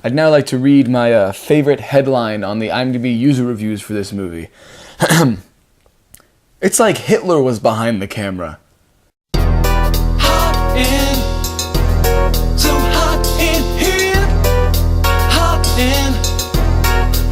I'd now like to read my favorite headline on the IMDb user reviews for this movie. It's like Hitler was behind the camera. Hot in, so hot in here. Hot in,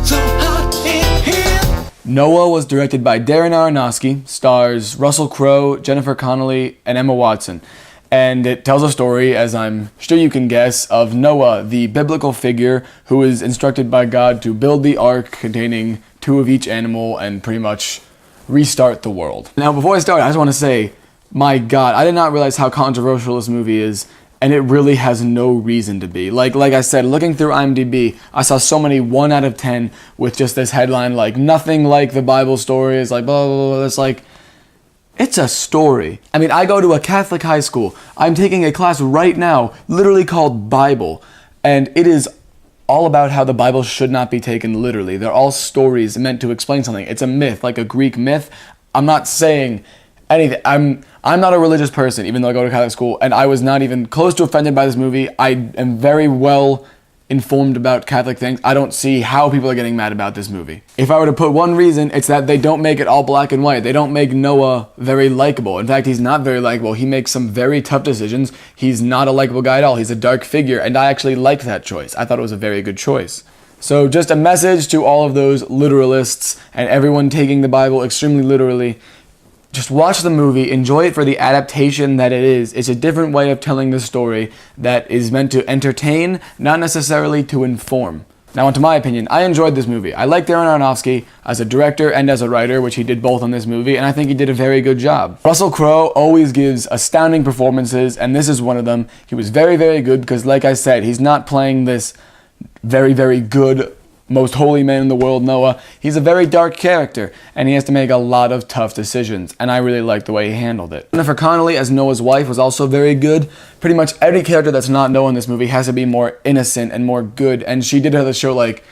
so hot in here. Noah was directed by Darren Aronofsky, stars Russell Crowe, Jennifer Connelly, and Emma Watson. And it tells a story, as I'm sure you can guess, of Noah, the biblical figure who is instructed by God to build the ark containing 2 of each animal and pretty much restart the world. Now, before I start, I just want to say, my God, I did not realize how controversial this movie is, and it really has no reason to be. Like I said, looking through IMDb, I saw so many 1 out of 10 with just this headline, like, nothing like the Bible story is like, blah, blah, blah. It's like, it's a story. I mean, I go to a Catholic high school. I'm taking a class right now, literally called Bible, and it is all about how the Bible should not be taken literally. They're all stories meant to explain something. It's a myth, like a Greek myth. I'm not saying anything. I'm not a religious person, even though I go to Catholic school, and I was not even close to offended by this movie. I am very well informed about Catholic things. I don't see how people are getting mad about this movie. If I were to put one reason, it's that they don't make it all black and white. They don't make Noah very likable. In fact, he's not very likable. He makes some very tough decisions. He's not a likable guy at all. He's a dark figure, and I actually liked that choice. I thought it was a very good choice. So just a message to all of those literalists and everyone taking the Bible extremely literally. Just watch the movie, enjoy it for the adaptation that it is. It's a different way of telling the story that is meant to entertain, not necessarily to inform. Now, onto my opinion, I enjoyed this movie. I like Darren Aronofsky as a director and as a writer, which he did both on this movie, and I think he did a very good job. Russell Crowe always gives astounding performances, and this is one of them. He was very, very good because, like I said, he's not playing this very, very good most holy man in the world, Noah. He's a very dark character, and he has to make a lot of tough decisions, and I really like the way he handled it. Jennifer Connelly as Noah's wife was also very good. Pretty much every character that's not Noah in this movie has to be more innocent and more good, and she did have to show, like,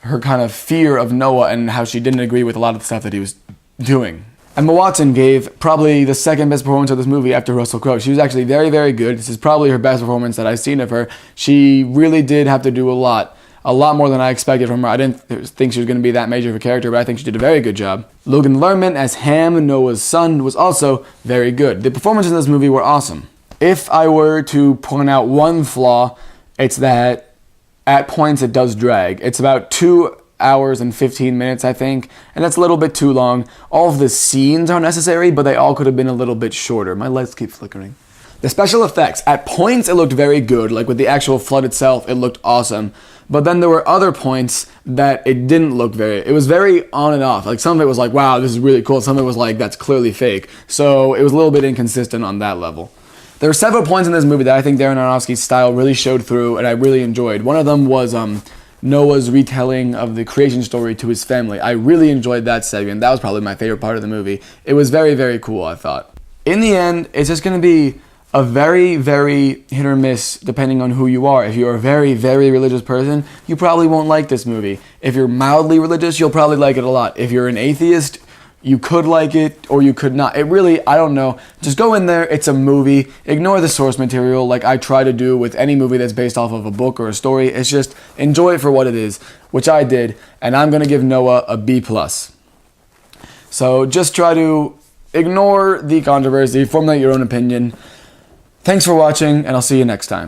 her kind of fear of Noah and how she didn't agree with a lot of the stuff that he was doing. Emma Watson gave probably the second best performance of this movie after Russell Crowe. She was actually very, very good. This is probably her best performance that I've seen of her. She really did have to do a lot more than I expected from her. I didn't think she was going to be that major of a character, but I think she did a very good job. Logan Lerman as Ham, Noah's son, was also very good. The performances in this movie were awesome. If I were to point out one flaw, it's that at points it does drag. It's about 2 hours and 15 minutes, I think, and that's a little bit too long. All of the scenes are necessary, but they all could have been a little bit shorter. My lights keep flickering. The special effects, at points it looked very good, like with the actual flood itself, it looked awesome. But then there were other points that it didn't look it was very on and off. Like some of it was like, wow, this is really cool. Some of it was like, that's clearly fake. So it was a little bit inconsistent on that level. There were several points in this movie that I think Darren Aronofsky's style really showed through and I really enjoyed. One of them was Noah's retelling of the creation story to his family. I really enjoyed that segment. That was probably my favorite part of the movie. It was very, very cool, I thought. In the end, it's just going to be a very, very hit or miss depending on who you are. If you're a very, very religious person, you probably won't like this movie. If you're mildly religious, you'll probably like it a lot. If you're an atheist, you could like it or you could not. It really, I don't know. Just go in there, it's a movie. Ignore the source material like I try to do with any movie that's based off of a book or a story. It's just enjoy it for what it is, which I did, and I'm going to give Noah a B+. So just try to ignore the controversy, formulate your own opinion. Thanks for watching, and I'll see you next time.